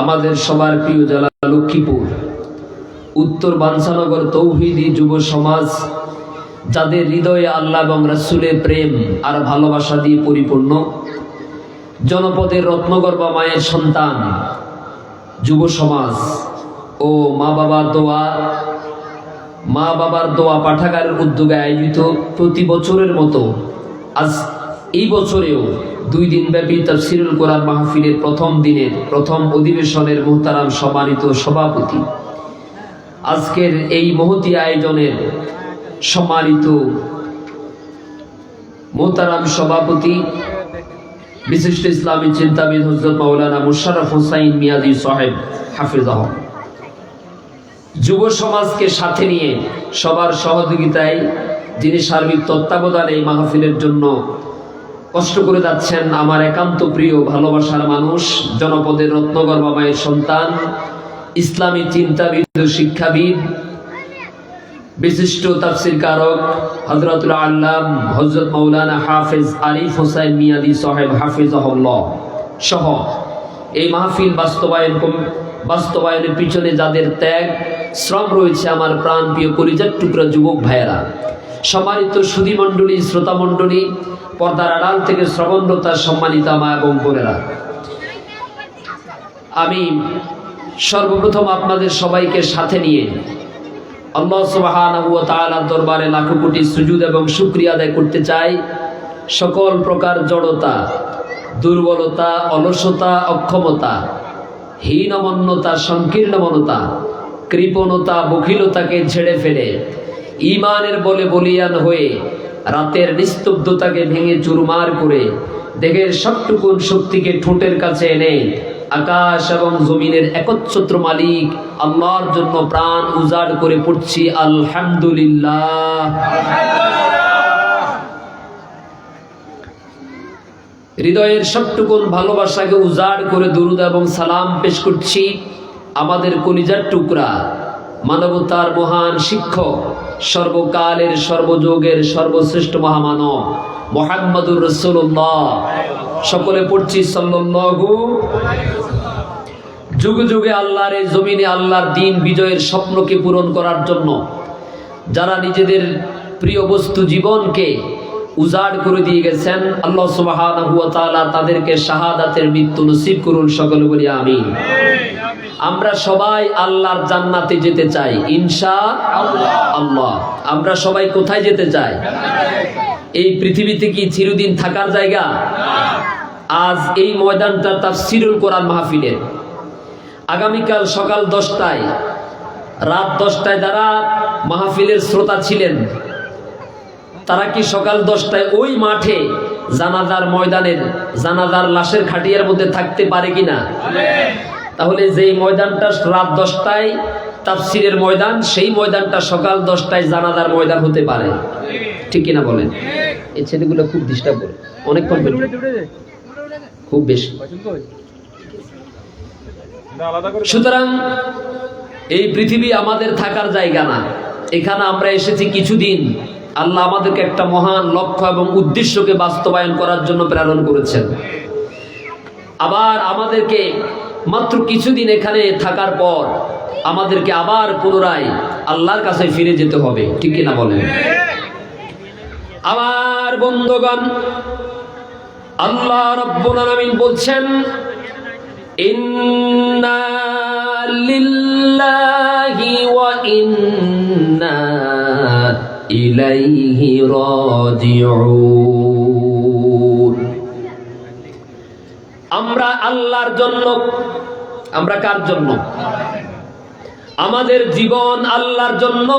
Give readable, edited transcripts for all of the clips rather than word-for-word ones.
আমাদের সবার প্রিয় জেলা লক্ষ্মীপুর, উত্তর বাঞ্ছানগর তৌহিদি যুব সমাজ, যাদের হৃদয়ে আল্লাহ এবং রাসূলের প্রেম আর ভালোবাসা দিয়ে পরিপূর্ণ, জনপদের রত্নগর্ভা মায়ের সন্তান যুব সমাজ ও মা বাবার দোয়া পাঠাগারের উদ্যোগে আয়োজিত প্রতি বছরের মতো আজ এই বছরেও 2 দিন ব্যাপী তাফসীরুল কোরআন মাহফিলের প্রথম দিনের প্রথম অধিবেশনের মুহতারাম সম্মানিত সভাপতি, আজকের এই মহতী আয়োজনের সম্মানিত মুহতারাম সভাপতি, বিশিষ্ট ইসলামী চিন্তাবিদ হযরত মাওলানা মুশাররফ হোসাইন মিয়াজি সাহেব হাফিজাহুল্লাহ, যুব সমাজকে সাথে নিয়ে সবার সহযোগিতায় যিনি সার্বিক তত্ত্বাবধানে এই মাহফিলের জন্য কষ্ট করে যাচ্ছেন, আমার একান্ত প্রিয় ভালোবাসার মানুষ, জনপদের রত্নগর্ভা মায়ের সন্তান, ইসলামী চিন্তাবিদ ও শিক্ষাবিদ, বিশিষ্ট তাফসীর কারক হযরতুল আল্লাম হযরত মাওলানা হাফেজ আরিফ হোসাইন মিয়াদি সাহেব হাফিজাহুল্লাহ সহ এই মাহফিল বাস্তবায়নের পিছনে যাদের ত্যাগ শ্রম রয়েছে, আমার প্রাণ প্রিয় কলিজার টুকরা যুবক ভাইয়েরা, সম্মানিত সুধী মণ্ডলী, শ্রোতা মণ্ডলী, পর্দার আড়াল থেকে শ্রবণরতা সম্মানিত মা এবং বোনেরা, আমি সর্বপ্রথম আপনাদের সবাইকে সাথে নিয়ে আল্লাহ সুবহানাহু ওয়া তাআলার দরবারে লাখো কোটি সুজুদ এবং শুকরিয়া আদায় করতে চাই। সকল প্রকার জড়তা, দুর্বলতা, অলসতা, অক্ষমতা, হীনমন্যতা, সংকীর্ণমনতা, কৃপণতা, বখিলতাকে ঝেড়ে ফেলে ঈমানের বলে বলিয়ান হয়ে রাতের নিস্তব্ধতাকে ভেঙে চুরমার করে দেহের সবটুকুন শক্তিকে ঠোঁটের কাছে এনে আকাশ এবং জমিনের একচ্ছত্র মালিক আল্লাহর জন্য প্রাণ উজাড় করে পড়ছি আলহামদুলিল্লাহ। হৃদয়ের সবটুকুন ভালোবাসাকে উজাড় করে দরুদ এবং সালাম পেশ করছি আমাদের কলিজার টুকরা, মানবতার মহান শিক্ষক, সর্বকালের সর্বযুগের সর্বশ্রেষ্ঠ মহামানব মুহাম্মদুর রাসূলুল্লাহ। সকলে পড়ছি সাল্লাল্লাহু। যুগে যুগে আল্লাহর এই জমিনে আল্লাহর দ্বীন বিজয়ের স্বপ্নকে পূরণ করার জন্য যারা নিজেদের প্রিয় বস্তু জীবনকে উজাড় করে দিয়ে গেছেন, আল্লাহ সুবহানাহু ওয়া তাআলা তাদেরকে শাহাদাতের মৃত্যু নসিব করুন। সকলে বলি আমিন। আমরা সবাই আল্লাহর জান্নাতে যেতে চাই ইনশাআল্লাহ। আমরা সবাই কোথায় যেতে চাই? এই পৃথিবীতে কি চিরদিন থাকার জায়গা? আজ এই ময়দানটা তাফসীরুল কোরআন মাহফিলের, আগামীকাল সকাল 10টায়, রাত 10টায় যারা মাহফিলের শ্রোতা ছিলেন তারা কি সকাল 10টায় ওই মাঠে জানাজার ময়দানের জানাজার লাশের খাটিয়ার মধ্যে থাকতে পারে কিনা? তাহলে যেই ময়দানটা রাত 10টায় তাফসীরের ময়দান, সেই ময়দানটা সকাল 10টায় জানাজার ময়দান হতে পারে, ঠিক কিনা বলেন? এই ছেলেগুলো খুব ডিস্টার্ব করে, অনেক খুব বেশি। সুতরাং এই পৃথিবী আমাদের থাকার জায়গা না, এখানে আমরা এসেছি কিছুদিন। আল্লাহ আমাদেরকে একটা মহান লক্ষ্য এবং উদ্দেশ্যকে বাস্তবায়ন করার জন্য প্রেরণ করেছেন। আবার আমাদেরকে মাত্র কিছুদিন এখানে থাকার পর আমাদেরকে আবার পুনরায় আল্লাহর কাছে ফিরে যেতে হবে, ঠিক কিনা বলেন? আবার বন্ধুগণ, আল্লাহ রাব্বুল আলামিন বলছেন, ইন্না লিল্লাহি ওয়া ইন্না ইলাইহি রাজিউন। আমরা আল্লাহর জন্য, আমরা কার জন্য? আমাদের জীবন আল্লাহর জন্য,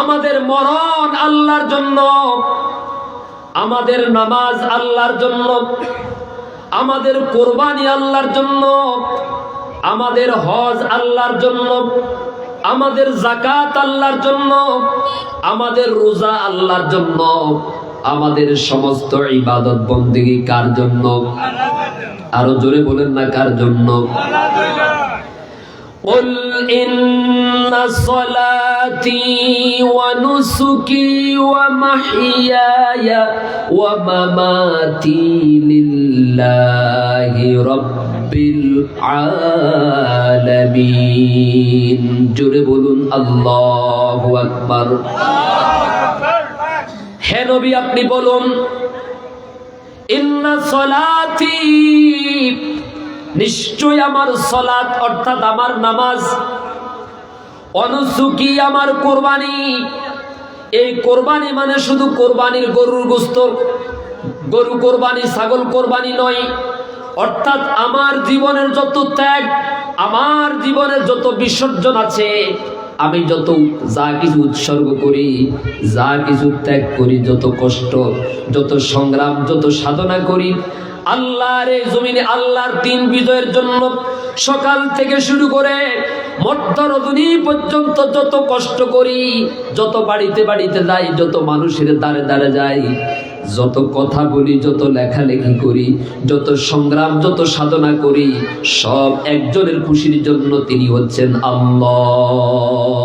আমাদের মরণ আল্লাহর জন্য, আমাদের নামাজ আল্লাহর জন্য, আমাদের কোরবানি আল্লাহর জন্য, আমাদের হজ আল্লাহর জন্য, আমাদের যাকাত আল্লাহর জন্য, আমাদের রোজা আল্লাহর জন্য, আমাদের সমস্ত ইবাদত বন্দেগী কার জন্য? আরো জোরে বলেন না, কার জন্য? قل إن صلاتي ونسكي ومحياي ومماتي لله رب রাব্বিল আলামিন। জোরে বলুন আল্লাহু আকবার। হে নবী আপনি বলুন, ইন্না সলাতি, নিশ্চয় আমার সালাত অর্থাৎ আমার নামাজ, অনুসুকি আমার কুরবানি, এই কোরবানি মানে শুধু কোরবানির গরুর গোশত, গরু কোরবানি, ছাগল কোরবানি নয়, অর্থাৎ আমার জীবনের যত ত্যাগ, আমার জীবনের যত বিসর্জন আছে, আমি যত যা কিছু উৎসর্গ করি, যা কিছু ত্যাগ করি, যত কষ্ট, যত সংগ্রাম, যত সাধনা করি আল্লাহর এই জমিনে আল্লাহর দিন বিজয়ের জন্য, সকাল থেকে শুরু করে মধ্যরজনী পর্যন্ত যত কষ্ট করি, যত বাড়িতে বাড়িতে যাই, যত মানুষের দ্বারে দ্বারে যাই, যত কথা বলি, যত লেখালেখি করি, যত সংগ্রাম, যত সাধনা করি, সব একজনের খুশির জন্য, তিনি হচ্ছেন আল্লাহ।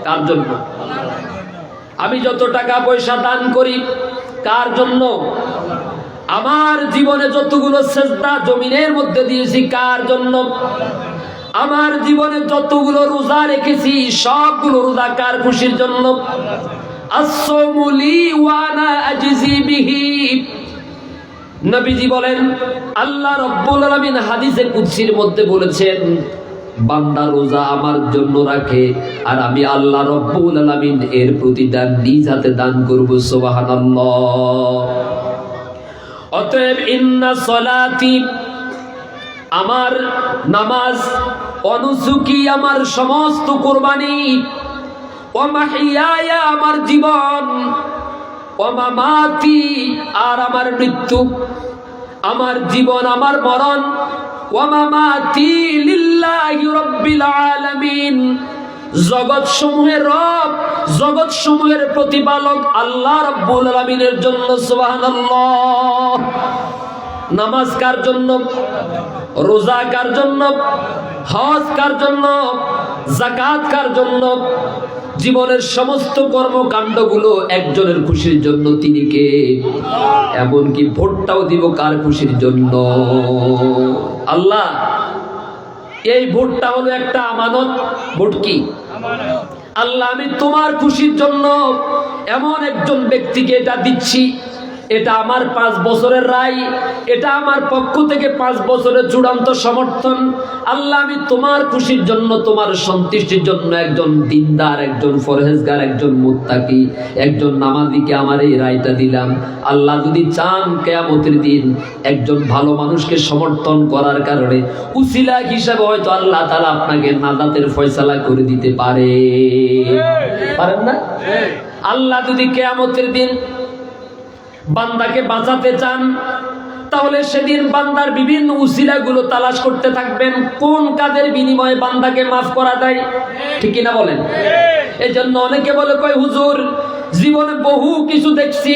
কার জন্য? আমি যত টাকা পয়সা দান করি কার জন্য? আমার জীবনে যতগুলো সেজদা জমিনের মধ্যে দিয়েছি কার জন্য? আমার জীবনে যতগুলো রোজা রেখেছি সবগুলো রোজা কার খুশির জন্য? as-sawmu li wa ana ajzi bihi। নবীজি বলেন, আল্লাহ রাব্বুল আলামিন হাদিসে কুদসির মধ্যে বলেছেন, বান্দা রোজা আমার জন্য রাখে আর আমি আল্লাহ রাব্বুল আলামিন এর প্রতিদান নিজ হাতে দান করব। সুবহানাল্লাহ। অতএব ইন্না সলাতি, আমার নামাজ, অনুসুকি আমার সমস্ত কুরবানি, ওয়া মাহিয়ায়া আমার জীবন, ওয়া মামাতি আর আমার মৃত্যু, আমার জীবন আমার মরণ, ওয়া মামাতি লিল্লাহি রাব্বিল আলামিন, জগৎ সমূহের রব, জগৎ সমূহের প্রতিপালক আল্লাহ রাব্বুল আলামিনের জন্য। সুবহানাল্লাহ। নামাজ কার জন্য? রোজা কার জন্য? হজ কার জন্য? যাকাত কার জন্য? জীবনের সমস্ত কর্মকাণ্ডগুলো একজনের খুশির জন্য, তিনি কে? এমনকি ভোটটাও দিব কার খুশির জন্য? আল্লাহ। এই ভোটটা হলো একটা আমানত। ভোট কি? আল্লাহ, আমি তোমার খুশির জন্য এমন একজন ব্যক্তিকে এটা দিচ্ছি, এটা আমার 5 বছরের রায়, এটা আমার পক্ষ থেকে 5 বছরের চূড়ান্ত সমর্থন। আল্লাহ, আমি তোমার খুশির জন্য, তোমার সন্তুষ্টির জন্য একজন দিনদার, একজন ফরহেজগার, একজন মুত্তাকি, একজন নামাজীকে আমার এই রায়টা দিলাম। আল্লাহ যদি চান কিয়ামতের দিন একজন ভালো মানুষকে সমর্থন করার কারণে উসিলা হিসাবে হয়তো আল্লাহ তাআলা আপনাকে নাজাতের ফয়সালা করে দিতে পারে। পারেন না? আল্লাহ যদি কিয়ামতের দিন বান্দাকে বাঁচাতে চান, তাহলে সেদিন বান্দার বিভিন্ন উসিলাগুলো তালাশ করতে থাকবেন, কোন কাজের বিনিময়ে বান্দাকে মাফ করা যায়। ঠিক কিনা বলেন? এই জন্য অনেকে বলে, কয় হুজুর জীবনে বহু কিছু দেখছি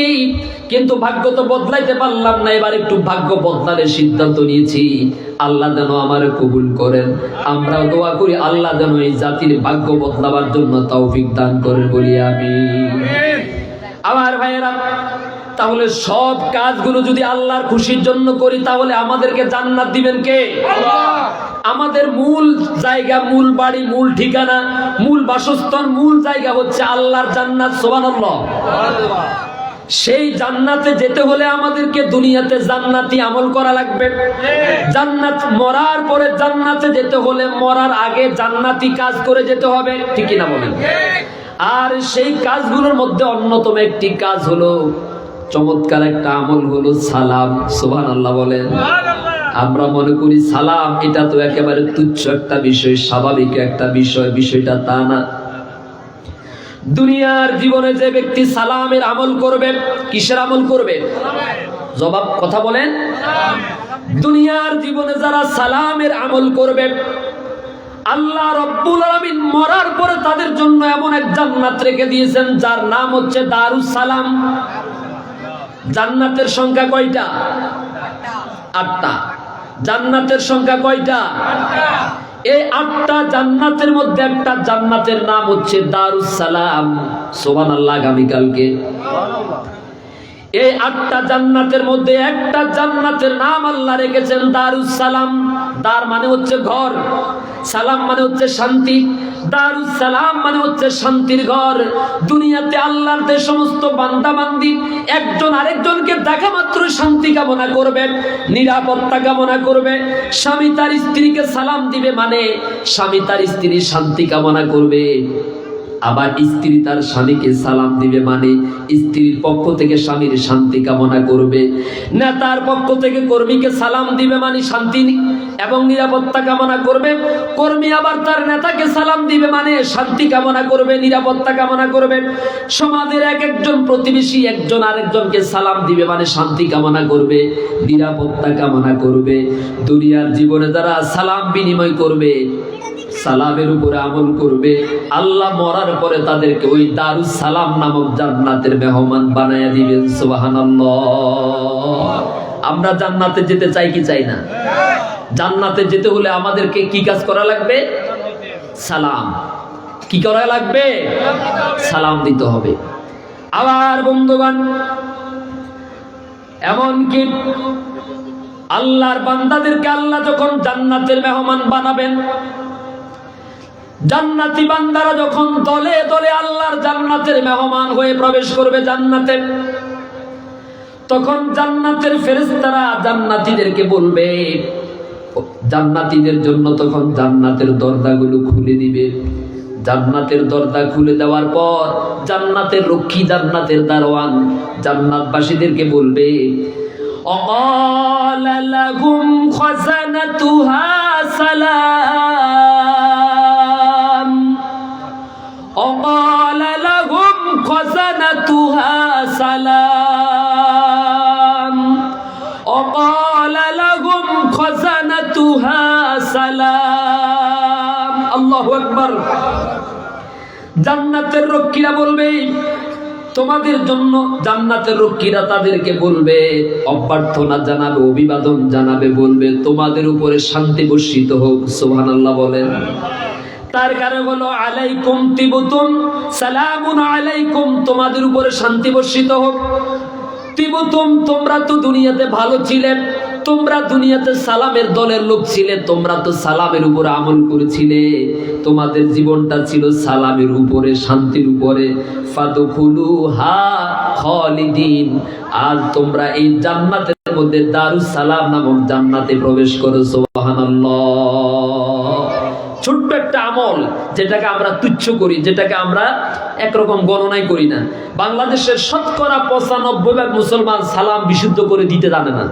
কিন্তু ভাগ্য তো বদলাইতে পারলাম না, এবার একটু ভাগ্য বদলানোর সিদ্ধান্ত নিয়েছি, আল্লাহ যেন আমারে কবুল করেন। আমরাও দোয়া করি আল্লাহ যেন এই জাতির ভাগ্য বদলাবার জন্য তৌফিক দান করেন, বলি আমিন। আমার ভাইয়েরা, তাহলে সব কাজগুলো যদি আল্লাহর খুশির জন্য করি, তাহলে আমাদেরকে জান্নাত দিবেন কে? আল্লাহ। আমাদের মূল জায়গা, মূল বাড়ি, মূল ঠিকানা, মূল বাসস্থান, মূল জায়গা হচ্ছে আল্লাহর জান্নাত। সুবহানাল্লাহ। সেই জান্নাতে যেতে হলে আমাদেরকে দুনিয়াতে জান্নাতি আমল করা লাগবে। জান্নাত মরার পরে জান্নাতে যেতে হলে মরার আগে জান্নাতি কাজ করে যেতে হবে। ঠিক কিনা বলেন? আর সেই কাজগুলোর মধ্যে অন্যতম একটি কাজ হলো, চমৎকার একটা আমল হলো সালাম। সুবহানাল্লাহ বলেন। আমরা মনে করি সালাম এটা তো একেবারে তুচ্ছ একটা বিষয়, স্বাভাবিক একটা বিষয়। বিষয়টা তা না। দুনিয়ার জীবনে যে ব্যক্তি সালামের আমল করবে, কিসের আমল করবে? জবাব, কথা বলেন। দুনিয়ার জীবনে যারা সালামের আমল করবে, আল্লাহ রাব্বুল আলামিন মরার পরে তাদের জন্য এমন এক জান্নাত রেখে দিয়েছেন যার নাম হচ্ছে দারুস সালাম। জান্নাতের সংখ্যা কয়টা? 8টা। জান্নাতের সংখ্যা কয়টা? 8টা। এই 8টা জান্নাতের মধ্যে একটা জান্নাতের নাম হচ্ছে দারুস সালাম। সুবহানাল্লাহ। আগামীকালকে এই 8টা জান্নাতের মধ্যে একটা জান্নাতের নাম আল্লাহ রেখেছেন দারুস সালাম। দার মানে হচ্ছে ঘর, সালাম মানে হচ্ছে শান্তি। দারুস সালাম মানে হচ্ছে শান্তির ঘর। দুনিয়াতে আল্লাহর যে সমস্ত বান্দা বান্দি একজন আরেকজনকে দেখা মাত্র শান্তি কামনা করবে, নিরাপত্তা কামনা করবে। স্বামী তার স্ত্রীকে সালাম দিবে মানে স্বামী তার স্ত্রীর শান্তি কামনা করবে। আবার স্ত্রী তার স্বামীকে সালাম দিবে মানে স্ত্রীর পক্ষ থেকে স্বামীর শান্তি কামনা করবে। নেতার পক্ষ থেকে কর্মীকে সালাম দিবে মানে শান্তি এবং নিরাপত্তা কামনা করবে। কর্মী আবার তার নেতাকে সালাম দিবে মানে শান্তি কামনা করবে, নিরাপত্তা কামনা করবে। সমাজের এক একজন প্রতিবেশী একজন আরেকজনকে সালাম দিবে মানে শান্তি কামনা করবে, নিরাপত্তা কামনা করবে। দুনিয়ার জীবনে যারা সালাম বিনিময় করবে, সালামের উপরে আমল করবে, আল্লাহ মরার পরে তাদেরকে ওই দারুস সালাম নামক জান্নাতের মেহমান বানায়া দিবেন। সুবহানাল্লাহ। আমরা জান্নাতে যেতে চাই কি চাই না? জান্নাতে যেতে হলে আমাদেরকে কি কাজ করা লাগবে? সালাম। কি করা লাগবে? সালাম দিতে হবে। আবার বন্ধুগণ, এমনকি আল্লাহর বান্দাদেরকে আল্লাহ যখন জান্নাতের মেহমান বানাবেন, জান্নাতি বান্দারা যখন দলে দলে আল্লাহর জান্নাতের মেহমান হয়ে প্রবেশ করবে জান্নাতে, তখন জান্নাতের ফেরেশতারা জান্নাতীদেরকে বলবে, জান্নাতীদের জন্য তখন জান্নাতের দরজাগুলো খুলে দিবে। জান্নাতের দরজা খুলে দেওয়ার পর জান্নাতের রক্ষী, জান্নাতের দারোয়ান জান্নাতবাসীদেরকে বলবে, অকালা লাহুম খাযানাতুহা সালাম, অকালা লাহুম খাযানাতুহা সালাম, অকালা লাহুম খাযানাতুহা সালাম। আল্লাহু আকবার। জান্নাতের রক্ষীরা বলবে তোমাদের জন্য, জান্নাতের রক্ষীরা তাদেরকে বলবে, অভ্যর্থনা জানাবে, অভিবাদন জানাবে, বলবে তোমাদের উপরে শান্তি বর্ষিত হোক। সুবহানাল্লাহ বলেন। তার কারণ হলো আলাইকুম তিবতুম, সালামুন আলাইকুম, তোমাদের উপরে শান্তি বর্ষিত হোক। তিবতুম, তোমরা তো দুনিয়াতে ভালো ছিলে, তোমরা দুনিয়াতে সালামের দলের লোক ছিলে, তোমরা তো সালামের উপরে আমল করেছিলে, তোমাদের জীবনটা ছিল সালামের উপরে, শান্তির উপরে। ফাদখুলুহা খালিদিন, আর তোমরা এই জান্নাতের মধ্যে দারুস সালাম নামক জান্নাতে প্রবেশ করো। সুবহানাল্লাহ। ছোট্ট একটা আমল যেটাকে আমরা তুচ্ছ করি, যেটাকে আমরা একরকম গণনাই করি না। বাংলাদেশের শতকরা 95% মুসলমান সালাম বিশুদ্ধ করে দিতে জানে না।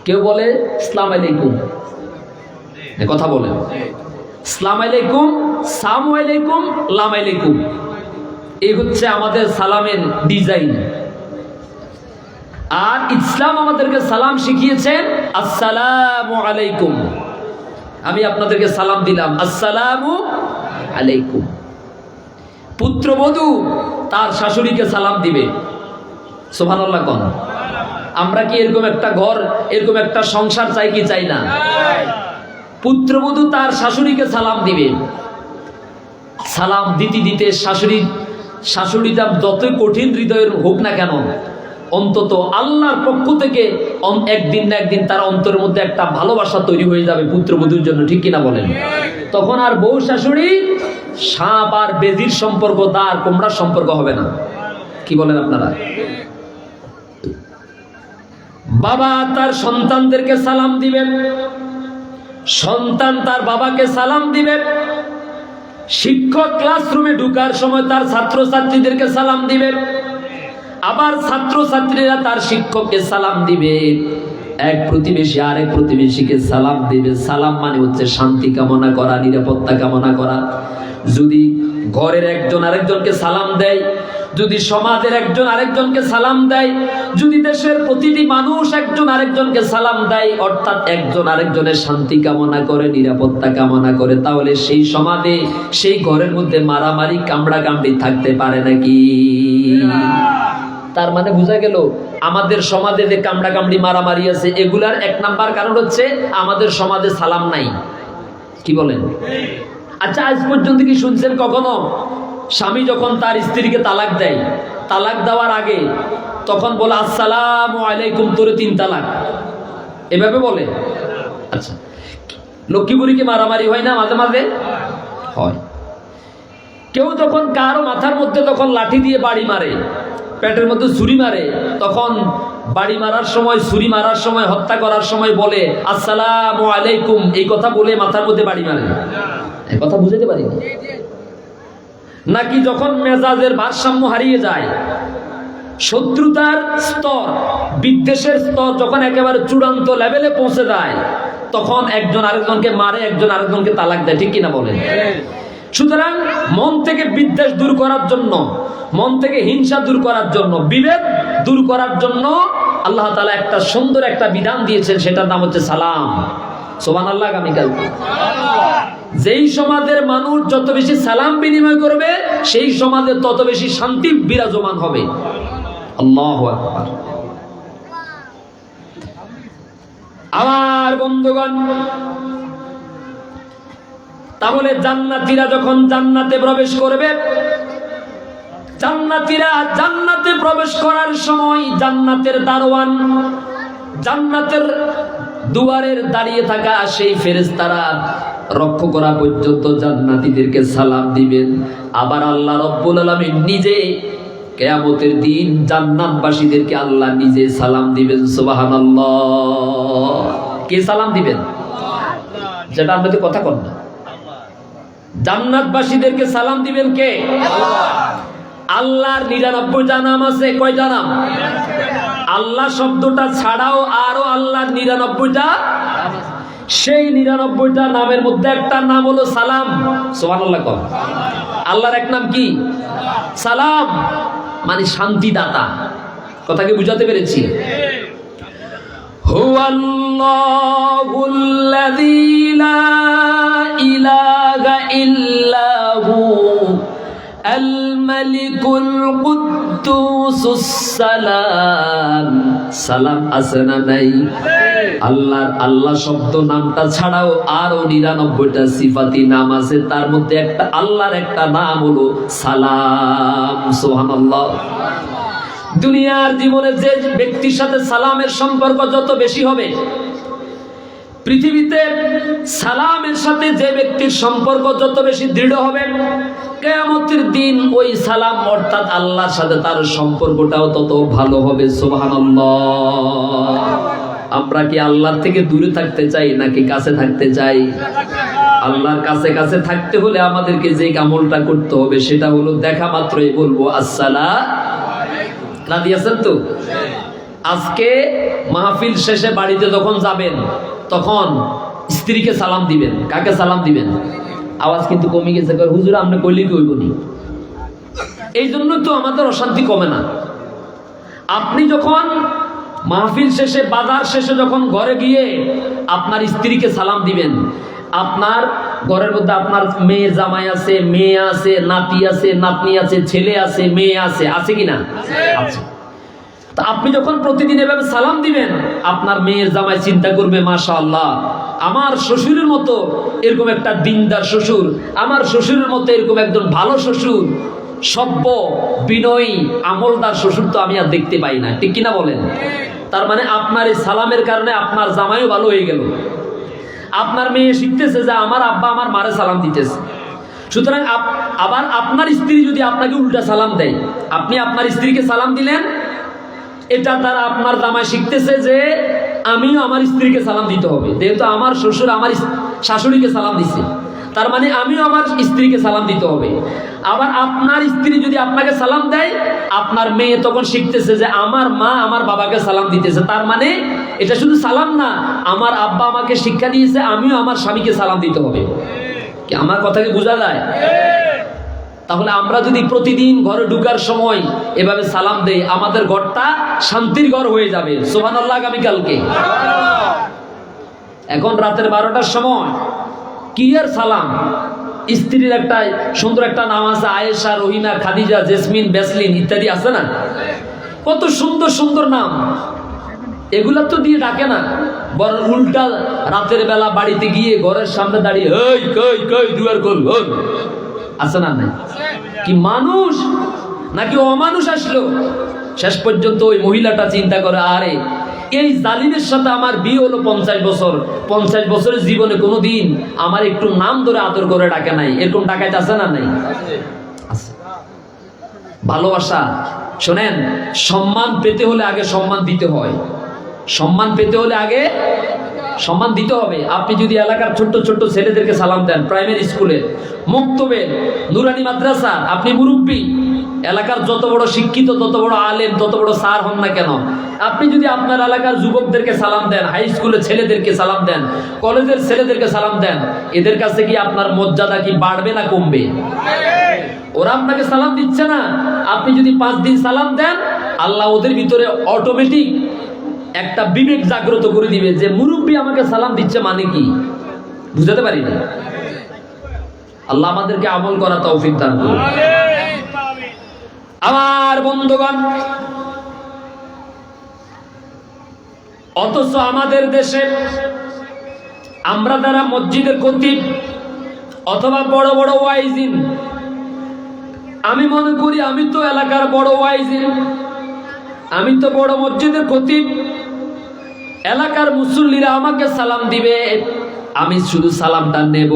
কেউ বলে আসসালামু আলাইকুম, কথা বলে আসসালামু আলাইকুম, সালামু আলাইকুম, লাম আলাইকুম, এই হচ্ছে আমাদের সালামের ডিজাইন। আর ইসলাম আমাদেরকে সালাম শিখিয়েছেন আসসালামু আলাইকুম। আমি আপনাদেরকে সালাম দিলাম, আসসালামু আলাইকুম। পুত্রবধূ তার শাশুড়িকে সালাম দিবে। সুবহানাল্লাহ কোন? আমরা কি এরকম একটা ঘর, এরকম একটা সংসার চাই কি চাই না? পুত্রবধূ তার শাশুড়িকে সালাম দিবে। সালাম দিতে দিতে শাশুড়িটা যতই কঠিন হৃদয়ের হোক না কেন, অন্তত আল্লাহর পক্ষ থেকে একদিন না একদিন তার অন্তরের মধ্যে একটা ভালোবাসা তৈরি হয়ে যাবে পুত্রবধূর জন্য, ঠিক কিনা বলেন? তখন আর বউ শাশুড়ি সাপ আর বেজির সম্পর্ক, তার কোমড়ার সম্পর্ক হবে না। কি বলেন আপনারা? বাবা তার সন্তানদেরকে সালাম দিবেন, সন্তান তার বাবাকে সালাম দিবেন। শিক্ষক ক্লাসরুমে ঢুকার সময় তার ছাত্রছাত্রীদেরকে সালাম দিবেন, আবার ছাত্রছাত্রীরা তার শিক্ষককে সালাম দিবে। এক প্রতিবেশী আরেক প্রতিবেশীকে সালাম দিবে। সালাম মানে হচ্ছে শান্তি কামনা করা, নিরাপত্তা কামনা করা। যদি ঘরের একজন আরেকজনকে সালাম দেয়, যদি সমাজের একজন আরেকজনকে সালাম দেয়, যদি দেশের প্রতিটি মানুষ একজন আরেকজনকে সালাম দেয়, অর্থাৎ একজন আরেকজনের শান্তি কামনা করে, নিরাপত্তা কামনা করে, তাহলে সেই সমাজে, সেই ঘরের মধ্যে মারামারি কামড়াকামড়ি থাকতে পারে নাকি? তার মানে বোঝা গেল আমাদের সমাজে যে কামড়াকামড়ি মারামারি আছে, এগুলার এক নাম্বার কারণ হচ্ছে আমাদের সমাজে সালাম নাই। কি বলেন? আচ্ছা, আজ পর্যন্ত কি শুনছেন কখনো স্বামী যখন তার স্ত্রীকে তালাক দেয়, তালাক দেওয়ার আগে তখন বলে আসসালামু আলাইকুম, তোরে 3 তালাক, এভাবে বলে। আচ্ছা, লক্ষ্মীপুরি কি মারামারি হয় না মাঝে মাঝে? হয়। কেউ যখন কারো মাথার মধ্যে তখন লাঠি দিয়ে বাড়ি মারে, পেটের মধ্যে ছুরি মারে, তখন বাড়ি মারার সময়, ছুরি মারার সময়, হত্যা করার সময় বলে আসসালামু আলাইকুম, এই কথা বলে মাথার মধ্যে বাড়ি মারে। এই কথা বুঝাতে পারি না? নাকি যখন মেজাজের ভারসাম্য হারিয়ে যায়, শত্রুতার স্তর, বিদ্বেষের স্তর যখন একেবারে চূড়ান্ত লেভেলে পৌঁছে যায়, তখন একজন আরেকজনকে মারে, একজন আরেকজনকে তালাক দেয়, ঠিক কিনা বলেন? সুতরাং মন থেকে বিদ্বেষ দূর করার জন্য, মন থেকে হিংসা দূর করার জন্য, বিভেদ দূর করার জন্য আল্লাহ তাআলা একটা সুন্দর একটা বিধান দিয়েছেন, সেটার নাম হচ্ছে সালাম। সুবহানাল্লাহ। আগামীকাল যেই সমাজের মানুষ যত বেশি সালাম বিনিময় করবে, সেই সমাজে তত বেশি শান্তি বিরাজমান হবে। আল্লাহু আকবার। আমার বন্ধুগণ, তাহলে জান্নাতীরা যখন জান্নাতে প্রবেশ করবে, জান্নাতীরা জান্নাতে প্রবেশ করার সময় জান্নাতের দারোয়ান, জান্নাতের দুয়ারের দাঁড়িয়ে থাকা সেই ফেরেশতারা রক্ষা করা পর্যন্ত জান্নাতীদেরকে সালাম দিবেন। আবার আল্লাহ রাব্বুল আলামিন নিজে কিয়ামতের দিন জান্নাতবাসীদেরকে আল্লাহ নিজে সালাম দিবেন। সুবহানাল্লাহ। কে সালাম দিবেন? যেটা আমরা তো কথা কর না। জান্নাতবাসীদেরকে সালাম দিবেন কে? আল্লাহর 99টা নাম আছে। কয়টা নাম? আল্লাহ শব্দটা ছাড়াও আরো আল্লাহর 99টা, সেই 99টা নামের মধ্যে একটা নাম হলো সালাম। সুবহানাল্লাহ। আল্লাহর এক নাম কি? সালাম, মানে শান্তিদাতা। কথা কি বুঝাতে পেরেছি? হুয়াল্লাহুল্লাযী লা ইলাহা ইল্লা হু আল মালিকুল কুদ্দুসুস সালাম। সালাম আছে না নাই? আল্লাহ শব্দ নামটা ছাড়াও আরো 99টা সিফাতি নাম আছে, তার মধ্যে একটা আল্লাহর একটা নাম হলো সালাম। সুবহানাল্লাহ। দুনিয়ার জীবনে যে ব্যক্তির সাথে সালামের সম্পর্ক যত বেশি হবে, পৃথিবীতে সালামের সাথে যে ব্যক্তির সম্পর্ক যত বেশি দৃঢ় হবে, কিয়ামতের দিন ওই সালাম অর্থাৎ আল্লাহর সাথে তার সম্পর্কটাও তত ভালো হবে। সুবহানাল্লাহ। আমরা কি আল্লাহর থেকে দূরে থাকতে চাই নাকি কাছে থাকতে চাই? আল্লাহর কাছে কাছে থাকতে হলে আমাদেরকে যে আমলটা করতে হবে সেটা হলো দেখা মাত্রই বলবো আসসালাম। রাজি আছেন তো? আজকে মাহফিল শেষে বাড়িতে যখন যাবেন তখন স্ত্রীকে সালাম দিবেন। কাকে সালাম দিবেন? আওয়াজ কিন্তু কমে গেছে। হুজুর আপনি কইলে কি হইবনি? এই জন্য তো আমাদের অশান্তি কমে না। আপনি যখন মাহফিল শেষে, বাজার শেষে যখন ঘরে গিয়ে আপনার স্ত্রীকে সালাম দিবেন, আপনার ঘরের মধ্যে আপনার মেয়ে জামাই আছে, মেয়ে আছে, নাতি আছে, নাতনি আছে, ছেলে আছে, মেয়ে আছে, আছে কিনা? আছে। তা আপনি যখন প্রতিদিন এভাবে সালাম দিবেন, আপনার মেয়ের জামাই চিন্তা করবে মাশাআল্লাহ, আমার শ্বশুরের মতো এরকম একটা দিনদার শ্বশুর, আমার শ্বশুরের মতো এরকম একজন ভালো শ্বশুর, সভ্য, বিনয়ী, আমলদার শ্বশুর তো আমি আর দেখতে পাই না। ঠিক কিনা বলেন? তার মানে আপনার এই সালামের কারণে আপনার জামাইও ভালো হয়ে গেল। আপনার মেয়ে শিখতেছে যে আমার আব্বা আমার মারে সালাম দিতেছে। সুতরাং আবার আপনার স্ত্রী যদি আপনাকে উল্টা সালাম দেয়, আপনি আপনার স্ত্রীকে সালাম দিলেন, এটা তারা আপনার জামাই শিখতেছে যে আমিও আমার স্ত্রীকে সালাম দিতে হবে। যেহেতু আমার শ্বশুর আমার শাশুড়িকে সালাম দিছে, তার মানে আমিও আমার স্ত্রীকে সালাম দিতে হবে। আবার আপনার স্ত্রী যদি আপনাকে সালাম দেয়, আপনার মেয়ে তখন শিখতেছে যে আমার মা আমার বাবাকে সালাম দিতেছে। তার মানে এটা শুধু সালাম না, আমার আব্বা আমাকে শিক্ষা দিয়েছে আমিও আমার স্বামীকে সালাম দিতে হবে। কি আমার কথা কি বোঝা যায়? তাহলে আমরা যদি প্রতিদিন ঘরে ঢুকার সময় এভাবে সালাম দেই, আমাদের ঘরটা শান্তির ঘর হয়ে যাবে। সুবহানাল্লাহ। আগামীকালকে এখন রাতের 12টার সময় কি এর সালাম? স্ত্রীর একটা সুন্দর একটা নাম আছে, আয়েশা, রহিমা, খাদিজা, জেসমিন, বেসলিন ইত্যাদি আছে না? কত সুন্দর সুন্দর নাম। এগুলা তো দিয়ে ডাকে না, বরং উল্টা রাতের বেলা বাড়িতে গিয়ে ঘরের সামনে দাঁড়িয়ে এই কই কই দুয়ার খোল আছে না? নাই। কি মানুষ নাকি অমানুষ আসলো? শেষ পর্যন্ত ওই মহিলাটা চিন্তা করে, আরে এই জালিমের সাথে আমার বিয়ে হলো 50 বছর, 50 বছরের জীবনে কোনোদিন আমার একটু নাম ধরে আদর করে ডাকে নাই। এরকম ডাকাইতে আছে না নাই? আছে। ভালোবাসা, শোনেন, সম্মান পেতে হলে আগে সম্মান দিতে হয়। সম্মান পেতে হলে আগে সম্মান দিতে হবে। আপনি যদি এলাকার ছোট্ট ছোট্ট ছেলেদেরকে সালাম দেন, প্রাইমারি স্কুলে, মুক্তবের, নুরানি মাদ্রাসা, আপনি মুরব্বী, এলাকার যত বড় শিক্ষিত, তত বড় আলেম, তত বড় স্যার হন না কেন, আপনি যদি আপনার এলাকার যুবকদেরকে সালাম দেন, হাই স্কুলের ছেলেদেরকে সালাম দেন, কলেজের ছেলেদেরকে সালাম দেন, এদের কাছে কি আপনার মর্যাদা কি বাড়বে না কমবে? ওরা আপনাকে সালাম দিচ্ছে না, আপনি যদি 5 দিন সালাম দেন, আল্লাহ ওদের ভিতরে অটোমেটিক একটা বিবেক জাগ্রত করে দিবে যে মুরব্বী আমাকে সালাম দিচ্ছে মানে কি। বুঝাতে পারি না? আল্লাহ আমাদেরকে আমল করা তৌফিক দান করুন। আমার বন্ধুগণ, অথচ আমাদের দেশে আমরা যারা মসজিদের খতিব অথবা বড় বড় ওয়াইজিন, আমি মনে করি আমি তো এলাকার বড় ওয়াইজিন, আমি তো বড় মসজিদের খতিব, এলাকার মুসল্লিরা আমাকে সালাম দিবে, আমি শুধু সালামটা নেব।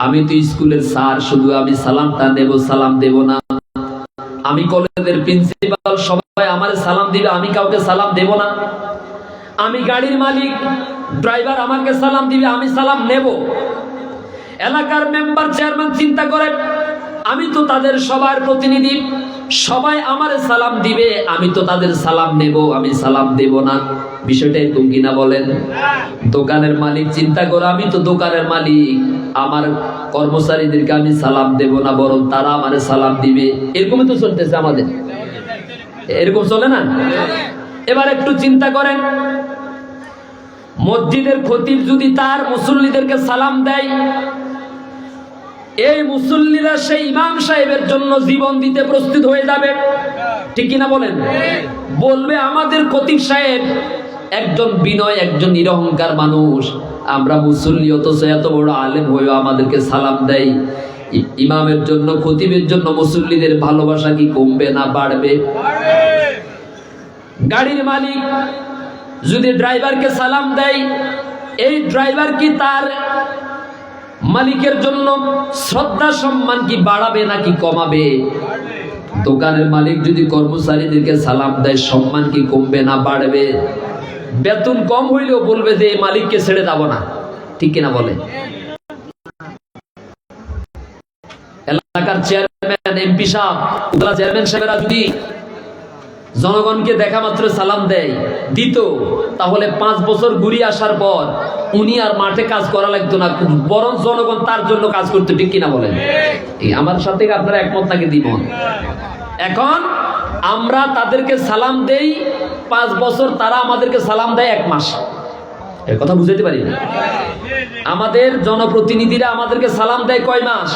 আমি তো স্কুলের স্যার, শুধু আমি সালামটা নেব, সালাম দেব না। আমি কলেজের প্রিন্সিপাল, সবাই আমার সালাম দিবে, আমি কাউকে সালাম দেব না। আমি গাড়ির মালিক, ড্রাইভার আমাকে সালাম দিবে, আমি সালাম নেব। এলাকার মেম্বার, চেয়ারম্যান চিন্তা করে আমি তো তাদের সবার প্রতিনিধি, সবাই আমারে সালাম দিবে, আমি তো তাদের সালাম নেব, আমি সালাম দেব না। বিষয়টা এরকম কিনা বলেন? দোকানের মালিক চিন্তা করে আমি তো দোকানের মালিক, আমার কর্মচারীদেরকে আমি সালাম দেব না, বরং তারা আমারে সালাম দিবে। এরকমই তো চলতেছে আমাদের। এরকম চলে না? এবার একটু চিন্তা করেন, মসজিদের খতিব যদি তার মুসল্লিদেরকে সালাম দেয়, এই মুসল্লিরা সেই ইমাম সাহেবের জন্য জীবন দিতে প্রস্তুত হয়ে যাবে, ঠিক কিনা বলেন? বলবে আমাদের খতিব সাহেব একজন বিনয়, একজন নিরহংকার মানুষ, আমরা মুসল্লি অথচ এত বড় আলেম হয়েও আমাদেরকে সালাম দেয়। ইমামের জন্য, খতিবের জন্য মুসল্লিদের ভালোবাসা কি কমবে না বাড়বে? গাড়ির মালিক যদি ড্রাইভারকে সালাম দেয়, এই ড্রাইভার কি তার মালিকের জন্য শ্রদ্ধা সম্মান কি বাড়াবে নাকি কমাবে? দোকানের মালিক যদি কর্মচারীদেরকে সালাম দেয়, সম্মান কি কমবে না বাড়বে? বেতন কম হইলেও বলবে যে এই মালিককে ছেড়ে যাব না, ঠিক কিনা বলে? এলাকার চেয়ারম্যান, এমপি সাহেব, উপজেলা চেয়ারম্যান সাহেবেরা যদি জনগণকে দেখা মাত্র সালাম দেয় দিত, তাহলে 5 বছর ঘুরিয়ে আসার পর উনি আর মাঠে কাজ করা লাগতো না, বরং জনগণ তার জন্য কাজ করতো, ঠিক কিনা বলেন? আমার সাথে আপনারা একমত নাকি দ্বিমত? এখন আমরা তাদেরকে সালাম দেই 5 বছর, তারা আমাদেরকে সালাম দেয় 1 মাস। এর কথা বুঝাইতে পারি না? আমাদের জনপ্রতিনিধিরা আমাদেরকে সালাম দেয় কয় মাস?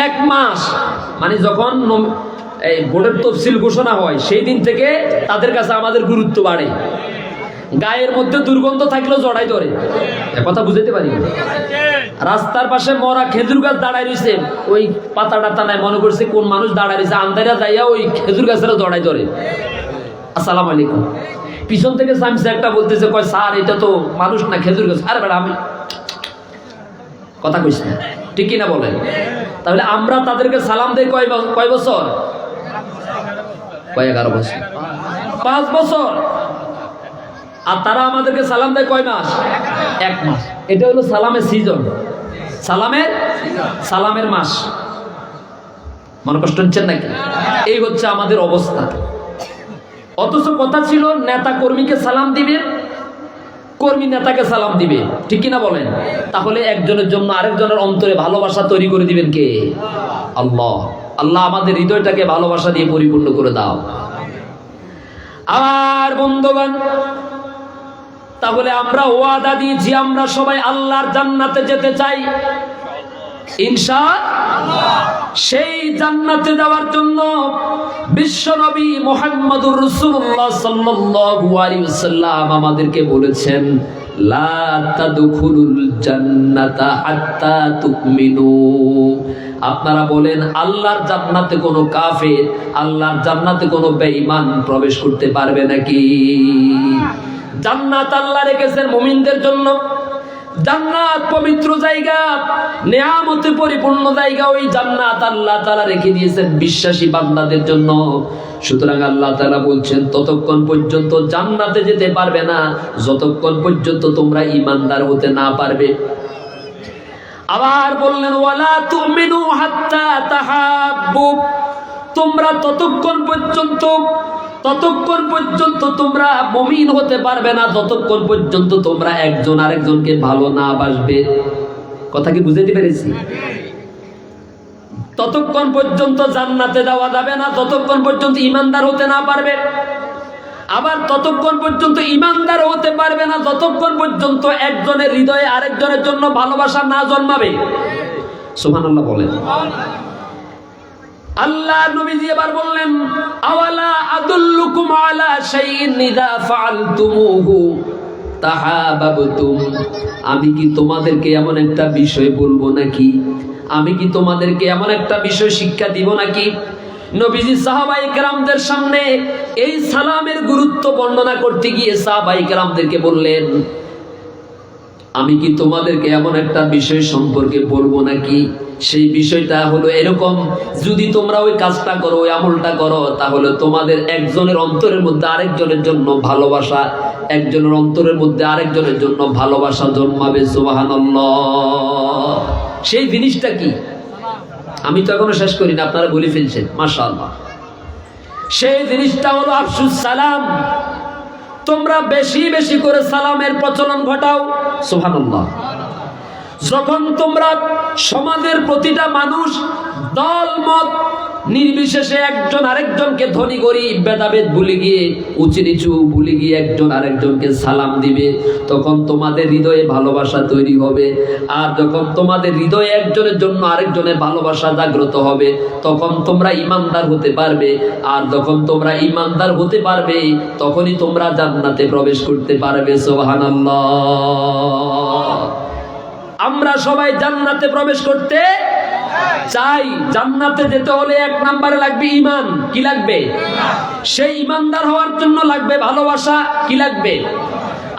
1 মাস। মানে যখন এই ভোটের তফসিল ঘোষণা হয় সেই দিন থেকে তাদের কাছে আমাদের গুরুত্ব বাড়ে। গায়ের মধ্যে দুর্গন্ধ থাকলেও জড়াই ধরে। কথা বুঝাইতে পারি? রাস্তার পাশে মরা খেজুর গাছ দাঁড়ায় রয়েছে, ওই পাতা টাতা নাই, মনে করছে কোন মানুষ দাঁড়ায় রয়েছে, আন্দারা যাইয়া ওই খেজুর গাছেরা জড়াই ধরে, আসসালামু আলাইকুম। পিছন থেকে সামসে একটা বলতেছে, কয় স্যার এটা তো মানুষ না, খেজুর গাছ। আরে বেটা, আমি কথা কইছি না, ঠিক কিনা বলেন? তাহলে আমরা তাদেরকে সালাম দেই কয় বছর? কয় 11 বছর, 5 বছর। আর তারা আমাদেরকে সালাম দেয় কয় মাস? 1 মাস। এটা হলো সালামের সিজন, সালামের মাস। মনে কষ্ট হচ্ছেন নাকি? এই হচ্ছে আমাদের অবস্থা। অথচ কথা ছিল নেতা কর্মীকে সালাম দিবে, কর্মী নেতাকে সালাম দিবে, ঠিক কিনা বলেন? তাহলে একজনের জন্য আরেকজনের অন্তরে ভালোবাসা তৈরি করে দিবেন কে? আল্লাহ। আল্লাহ আমাদের হৃদয়টাকে ভালোবাসা দিয়ে পরিপূর্ণ করে দাও। আর বন্ধুগণ, তাহলে আমরা ওয়াদা দিয়েছি আমরা সবাই আল্লাহর জান্নাতে যেতে চাই, ইনশাআল্লাহ। সেই জান্নাতে যাওয়ার জন্য বিশ্বনবী মুহাম্মদুর রাসূলুল্লাহ সাল্লাল্লাহু আলাইহি ওয়াসাল্লাম আমাদেরকে বলেছেন, লা তাদখুলুল জান্নাতা হাত্তা তুমিনু। আপনারা বলেন আল্লাহর জান্নাতে কোনো কাফের, আল্লাহর জান্নাতে কোনো বেঈমান প্রবেশ করতে পারবে নাকি? জান্নাত আল্লাহ রেখেছেন মুমিনদের জন্য। জান্নাত পবিত্র জায়গা, নেয়ামতে পরিপূর্ণ জায়গা। ওই জান্নাত আল্লাহ তাআলা রেখে দিয়েছেন বিশ্বাসী বান্দাদের জন্য। সুতরাং আল্লাহ তাআলা বলছেন ততক্ষণ পর্যন্ত জান্নাতে যেতে পারবে না যতক্ষণ পর্যন্ত তোমরা ঈমানদার হতে না পারবে। আবার বললেন ওয়ালা তুমিনু হাত্তা তাহাব্বু, তোমরা ততক্ষণ পর্যন্ত তোমরা মুমিন হতে পারবে না যতক্ষণ পর্যন্ত তোমরা একজন আরেকজনকে ভালো না বাসবে। কথা কি বুঝাতে পেরেছি? ততক্ষণ পর্যন্ত জান্নাতে যাওয়া যাবে না যতক্ষণ পর্যন্ত ঈমানদার হতে না পারবে। আবার ততক্ষণ পর্যন্ত ঈমানদার হতে পারবে না যতক্ষণ পর্যন্ত একজনের হৃদয়ে আরেকজনের জন্য ভালোবাসা না জন্মাবে। সুবহানাল্লাহ বলেন। আল্লাহ নবীজি এবার বললেন আওয়ালা আদুল্লুকুম আলা শাইইন ইযা ফাআলতুমুহু তাহাবাবতুম, আমি কি তোমাদেরকে এমন একটা বিষয় বলবো নাকি, আমি কি তোমাদেরকে এমন একটা বিষয় শিক্ষা দিব নাকি? নবীজি সাহাবায়ে কেরামদের সামনে এই সালামের গুরুত্ব বর্ণনা করতে গিয়ে সাহাবায়ে কেরামদেরকে বললেন আমি কি তোমাদেরকে এমন একটা বিষয় সম্পর্কে বলবো নাকি? সেই বিষয়টা হলো এরকম, যদি তোমরা ওই কাজটা করো, ওই আমলটা করো, তাহলে তোমাদের একজনের অন্তরের মধ্যে আরেকজনের জন্য ভালোবাসা, একজনের অন্তরের মধ্যে আরেকজনের জন্য ভালোবাসা জন্মাবে। সুবহানাল্লাহ। সেই জিনিসটা কি? আমি তো এখনো শেষ করি না, আপনারা বলে ফেলছেন মাশাআল্লাহ। সেই জিনিসটা হলো আফসুস সালাম। তোমরা বেশি বেশি করে সালামের প্রচলন ঘটাও। সুবহানাল্লাহ। যখন তোমরা সমাজের প্রতিটা মানুষ দল মত নির্বিশেষে একজন আরেকজনকে ধনী গরিব ভেদাভেদ ভুলে গিয়ে উঁচু নিচু ভুলে গিয়ে একজন আরেকজনকে সালাম দিবে, তখন তোমাদের হৃদয়ে ভালোবাসা তৈরি হবে। আর যখন তোমাদের হৃদয়ে একজনের জন্য আরেকজনের ভালোবাসা জাগ্রত হবে, তখন তোমরা ঈমানদার হতে পারবে। আর যখন তোমরা ঈমানদার হতে পারবে, তখনই তোমরা জান্নাতে প্রবেশ করতে পারবে। সুবহানাল্লাহ। আমরা সবাই জান্নাতে প্রবেশ করতে চাই। জান্নাতে যেতে হলে এক নম্বরে লাগবে ঈমান। কি লাগবে? সেই ঈমানদার হওয়ার জন্য লাগবে ভালোবাসা। কি লাগবে?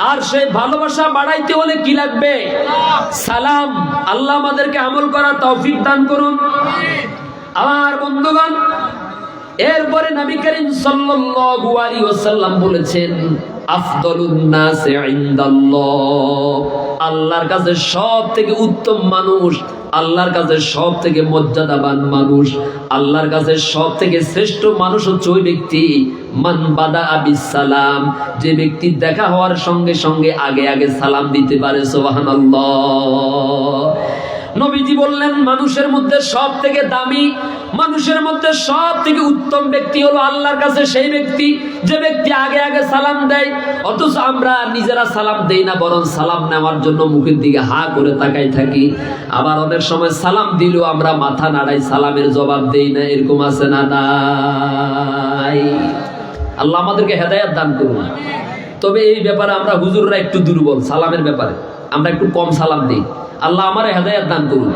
আর সেই ভালোবাসা বাড়াইতে হলে কি লাগবে? সালাম। আল্লাহ আমাদেরকে আমল করার তৌফিক দান করুন। আমার বন্ধুগণ, এরপরে নবী করিম সাল্লাল্লাহু আলাইহি ওয়াসাল্লাম বলেছেন আফদালুন নাসি ইনদাল্লাহ, আল্লাহর কাছে সবথেকে উত্তম মানুষ, আল্লাহর কাছে সবথেকে মর্যাদাবান মানুষ, আল্লাহর কাছে সবথেকে শ্রেষ্ঠ মানুষ হচ্ছে ওই ব্যক্তি মান বাদা বিস সালাম, যে ব্যক্তি দেখা হওয়ার সঙ্গে সঙ্গে আগে আগে সালাম দিতে পারে। সুবহানাল্লাহ। নবীজি বললেন মানুষের মধ্যে সব থেকে দামি, মানুষের মধ্যে সব থেকে উত্তম ব্যক্তি হলো আল্লাহর কাছে সেই ব্যক্তি যে ব্যক্তি আগে আগে সালাম দেয়। অথচ আমরা নিজেরা সালাম দেই না, বরং সালাম নেওয়ার জন্য মুখের দিকে হা করে তাকাই থাকি। আবার অনেক সময় সালাম দিলেও আমরা মাথা নাড়াই, সালামের জবাব দেই না। এরকম আছে না নাই? আল্লাহ আমাদেরকে হেদায়েত দান করুন। তবে এই ব্যাপারে আমরা হুজুররা একটু দুর্বল, সালামের ব্যাপারে আমরা একটু কম সালাম দিই। আল্লাহ আমারে হেদায়েত দান করুন।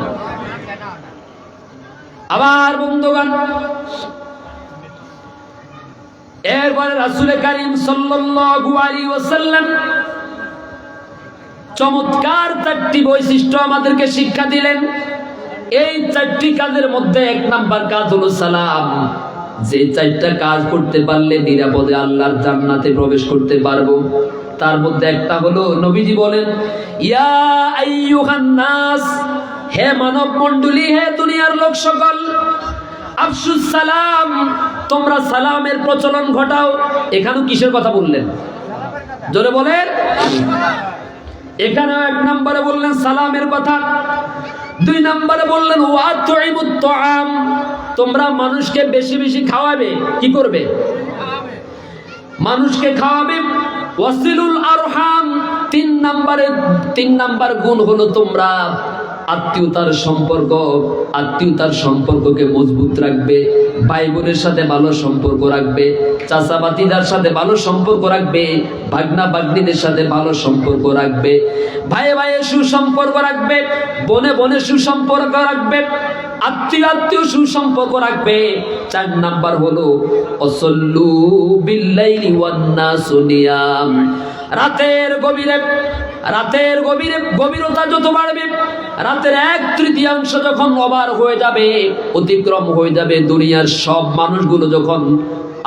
আবার বন্ধুগণ, এরপরে রাসূল কারীম সাল্লাল্লাহু আলাইহি ওয়াসাল্লাম চমৎকার চারটি বৈশিষ্ট্য আমাদেরকে শিক্ষা দিলেন। এই চারটি কাজের মধ্যে এক নাম্বার কাজ হলো সালাম। যে চারটা কাজ করতে পারলে নিরাপদে আল্লাহর জান্নাতে প্রবেশ করতে পারবো, তার মধ্যে একটা হলো নবীজি বলেন ইয়া আইয়ুহান নাস, হে মানব মণ্ডলী, হে দুনিয়ার লোক সকল, আফসুস সালাম, তোমরা সালামের প্রচলন ঘটাও। এখানেও কিসের কথা বললেন? জোরে বলেন। এখানেও এক নম্বরে বললেন সালামের কথা, দুই নম্বরে বললেন ওয়াতুইমুত তুআম, তোমরা মানুষকে বেশি বেশি খাওয়াবে। কি করবে? মানুষকে খাওয়াবে। ওয়াসিলুল আরহাম, তিন নাম্বার গুণ হলো তোমরা আত্মীয়তার সম্পর্ককে মজবুত রাখবে, ভাই বোনের সাথে ভালো সম্পর্ক রাখবে, চাচা ভাতিজার সাথে ভালো সম্পর্ক রাখবে, ভাগনা ভাগ্নিদের সাথে ভালো সম্পর্ক রাখবে, ভাইয়ে ভাইয়ে সুসম্পর্ক রাখবে, বোনে বোনে সুসম্পর্ক রাখবে, আত্মীয় আত্মীয় সুসম্পর্ক রাখবে। 4 নাম্বার হলো অসল্লু বিল্লাইলি ওয়ান নাসু নিয়াম। রাতের গভীরতা যত বাড়বে, রাতের 1/3 যখন ওভার হয়ে যাবে, অতিক্রম হয়ে যাবে, দুনিয়ার সব মানুষগুলো যখন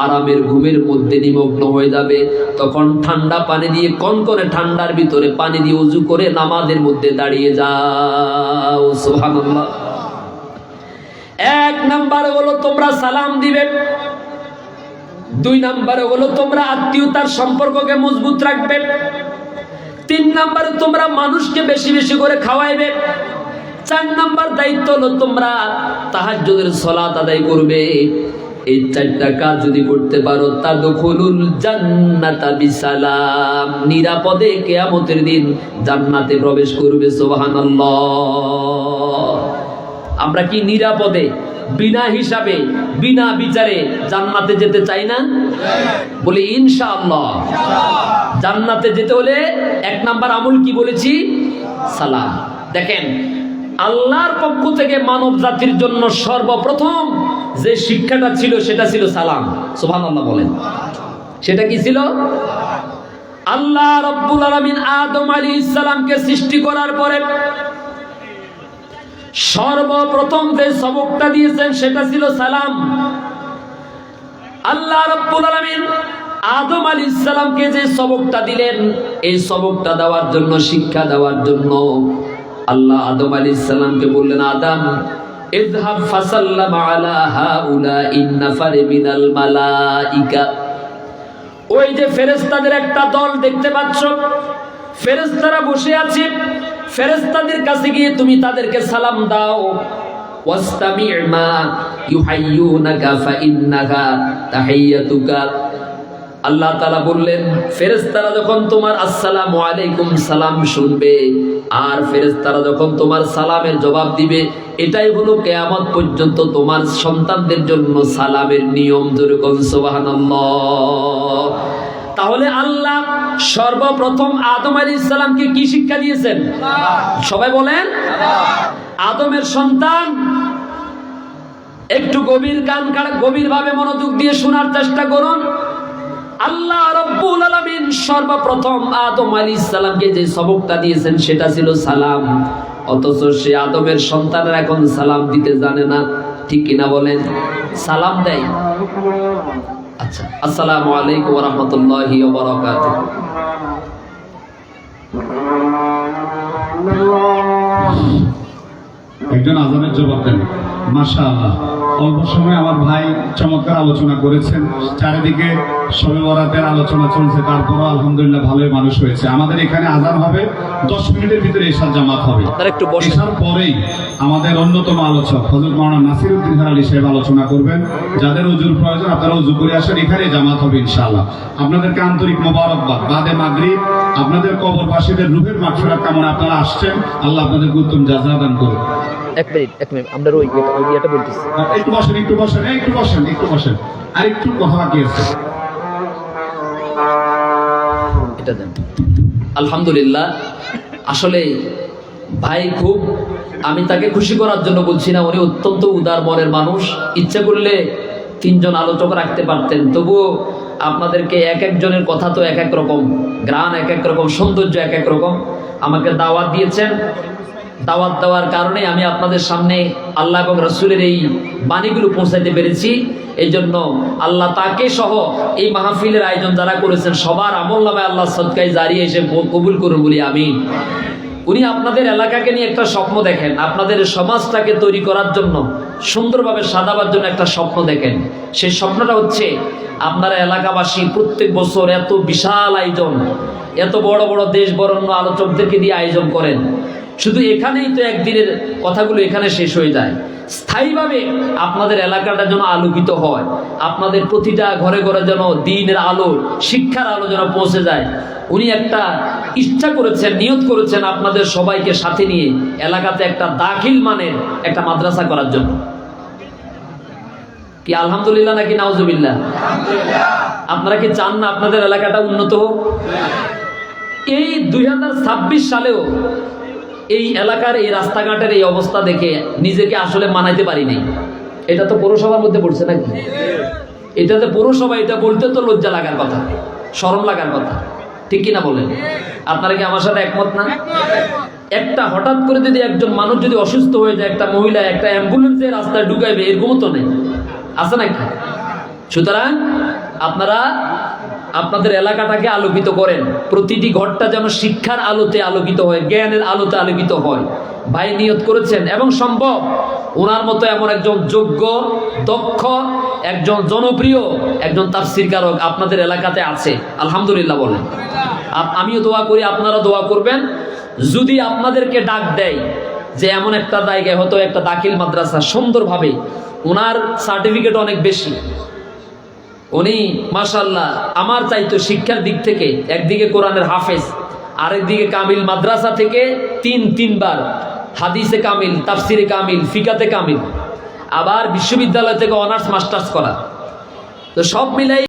আরামের ঘুমের মধ্যে নিমগ্ন হয়ে যাবে, তখন ঠান্ডা পানি দিয়ে কনকনে ঠান্ডার ভিতরে পানি দিয়ে ওযু করে নামাজের মধ্যে দাঁড়িয়ে যাও। সুবহানাল্লাহ। 1 নাম্বার হলো তোমরা সালাম দিবে। 2 নাম্বারে হলো তোমরা আত্মীয়তার সম্পর্ককে মজবুত রাখবে। 3 নাম্বারে তোমরা মানুষকে বেশি বেশি করে খাওয়াইবে। 4 নাম্বার দায়িত্ব হলো তোমরা তাহাজ্জুদের সালাত আদায় করবে। এই 4টা কাজ যদি করতে পারো, তাদখুলুল জান্নাতা বিসালাম, নিরাপদে কিয়ামতের দিন জান্নাতে প্রবেশ করবে। সুবহানাল্লাহ। আমরা কি নিরাপদে বিনা হিসাবে বিনা বিচারে জান্নাতে যেতে চাই না? বলি ইনশাআল্লাহ। জান্নাতে যেতে হলে 1 নাম্বার আমল কি বলেছি? সালাম। দেখেন, আল্লাহর পক্ষ থেকে মানব জাতির জন্য সর্বপ্রথম যে শিক্ষাটা ছিল সেটা ছিল সালাম। সুবহানাল্লাহ বলেন। সেটা কি ছিল? আল্লাহ রাব্বুল আলামিন আদম আলাইহিস সালামকে সৃষ্টি করার পরে সর্বপ্রথম যে সবকটা দিয়েছেন সেটা ছিল সালাম। আল্লাহ রাব্বুল আলামিন আদম আলাইহিস সালামকে যে সবকটা দিলেন, এই সবকটা দেওয়ার জন্য, শিক্ষা দেওয়ার জন্য আল্লাহ আদম আলাইহিস সালামকে বললেন, আদম ইযহাব ফাসাল্লাম আলা হাউলাইন নাফার মিনাল মালাইকা। ওই যে ফেরেশতাদের একটা দল দেখতে পাচ্ছ, ফেরেশতারা বসে আছে, ফেরেশতাদের কাছে গিয়ে তুমি তাদেরকে সালাম দাও। ওয়াস্তামি' মা ইউহাইয়ুনাকা ফাইন্নাহা তাহিয়াতুকা। আল্লাহ তাআলা বললেন, ফেরেশতারা যখন তোমার আসসালামু আলাইকুম সালাম শুনবে, আর ফেরেশতারা যখন তোমার সালামের জবাব দিবে, এটাই হলো কিয়ামত পর্যন্ত তোমার সন্তানদের জন্য সালামের নিয়ম। জোরে কোন সুবহানাল্লাহ। তাহলে আল্লাহ সর্বপ্রথম আদম আলাইহিস সালামকে কি শিক্ষা দিয়েছেন? সবাই বলেন। আদমের সন্তান, একটু গভীরভাবে মনোযোগ দিয়ে শোনার চেষ্টা করুন। আল্লাহ রাব্বুল আলামিন সর্বপ্রথম আদম আলাইহিস সালামকে যে সবকটা দিয়েছেন সেটা ছিল সালাম। অথচ সে আদমের সন্তানরা এখন সালাম দিতে জানে না, ঠিক কিনা বলেন? সালাম দেয়। আচ্ছা, আসসালামু আলাইকুম ওয়া রাহমাতুল্লাহি ওয়া বারাকাতুহু। একজন আজানের জবাব দেন। মাশাআল্লাহ, অল্প সময় আমার ভাই চমৎকার আলোচনা করেছেন। চারিদিকে শবে বরাতের আলোচনা চলছে, তারপরও আলহামদুলিল্লাহ ভালোই মানুষ হয়েছে। আমাদের এখানে আজান হবে, 10 মিনিটের ভিতরে এশার জামাত হবে। এশার পরেই আমাদের অন্যতম আলোচক হযরত মাওলানা নাসিরউদ্দিন আলী সাহেব আলোচনা করবেন। যাদের ওযুর প্রয়োজন আপনারা ওযু করে আসেন, এখানে জামাত হবে ইনশাআল্লাহ। আপনাদেরকে আন্তরিক মোবারকবাদ। বাদে মাগরিব আপনাদের কবরবাসীদের রূহের মাগফিরাত কামনা আপনারা আসছেন। আল্লাহ আপনাদেরকে উত্তম জাযা দান করুন। এক মিনিট আমরা ওই ইয়েটা বলতেছি। একটু বসেন। আর একটু কথা বাকি আছে। এটা দেন। আলহামদুলিল্লাহ। আসলে ভাই খুব, আমি তাকে খুশি করার জন্য বলছি না, উনি অত্যন্ত উদার মনের মানুষ। ইচ্ছা করলে 3 জন আলোচক রাখতে পারতেন, তবুও আপনাদেরকে এক একজনের কথা তো এক এক রকম, গ্রান এক এক রকম, সৌন্দর্য এক এক রকম। আমাকে দাওয়াত দিয়েছেন, দাওয়াত দেওয়ার কারণে আমি আপনাদের সামনে আল্লাহ এবং রাসূলের এই বাণীগুলো পৌঁছাইতে পেরেছি। এই জন্য আল্লাহ তাকে সহ এই মাহফিলের আয়োজন যারা করেছেন সবার আমলনামায় আল্লাহ সদকায়ে জারিয়া এসে কবুল করুন বলি আমিন। উনি আপনাদের এলাকাকে নিয়ে একটা স্বপ্ন দেখেন, আপনাদের সমাজটাকে তৈরি করার জন্য, সুন্দরভাবে সাজাবার জন্য একটা স্বপ্ন দেখেন। সেই স্বপ্নটা হচ্ছে আপনারা এলাকাবাসী প্রত্যেক বছর এত বিশাল আয়োজন, এত বড় বড় দেশ বরেণ্য আলোচকদেরকে দিয়ে আয়োজন করেন। শুধু এখানেই তো একদিনের কথাগুলো এখানে শেষ হয়ে যায়। স্থায়ীভাবে আপনাদের এলাকাটা যেন আলোকিত হয়, আপনাদের প্রতিটা ঘরে ঘরে যেন দ্বীনের আলো, শিক্ষার আলো যেন পৌঁছে যায়। উনি একটা ইচ্ছা করেছেন, নিয়ত করেছেন আপনাদের সবাইকে সাথে নিয়ে এলাকাতে একটা দাখিল মানের একটা মাদ্রাসা করার জন্য। কি আলহামদুলিল্লাহ নাকি নাউজুবিল্লাহ? আপনারা কি চান না আপনাদের এলাকাটা উন্নত হোক? এই 2026 সালেও এই এলাকার এই রাস্তাঘাটের এই অবস্থা দেখে নিজেকে আসলে মানাইতে পারি নাই। এটা তো পৌরসভার মধ্যে পড়ছে নাকি? এটাতে পৌরসভা, এটা বলতে তো লজ্জা লাগার কথা, শরম লাগার কথা, ঠিক কিনা বলেন? আপনারা কি আমার সাথে একমত না? একটা হঠাৎ করে যদি একজন মানুষ যদি অসুস্থ হয়ে যায়, একটা মহিলা একটা অ্যাম্বুলেন্সে রাস্তায় ঢুকাইবে, এরকমও তো নেই, আছে নাকি? সুতরাং আপনারা আপনাদের এলাকাটাকে আলোকিত করেন, প্রতিটি ঘরটা যেন শিক্ষার আলোতে আলোকিত হয়, জ্ঞানের আলোতে আলোকিত হয়। ভাই নিয়ত করেছেন এবং সম্ভব ওনার মতো এমন একজন যোগ্য, দক্ষ, একজন জনপ্রিয়, একজন তাফসীরকারক আপনাদের এলাকাতে আছে, আলহামদুলিল্লাহ বলেন। আমিও দোয়া করি, আপনারা দোয়া করবেন। যদি আপনাদেরকে ডাক দেয় যে এমন একটা জায়গায়, হয়তো একটা দাখিল মাদ্রাসা, সুন্দরভাবে, ওনার সার্টিফিকেট অনেক বেশি, উনি মাশাআল্লাহ আমার চাইতো শিক্ষার দিক থেকে, একদিকে কোরআনের হাফেজ, আরেকদিকে কামিল মাদ্রাসা থেকে তিনবার হাদিসে কামিল, তাফসিরে কামিল, ফিকাতে কামিল, আবার বিশ্ববিদ্যালয় থেকে অনার্স মাস্টার্স করা, তো সব মিলাই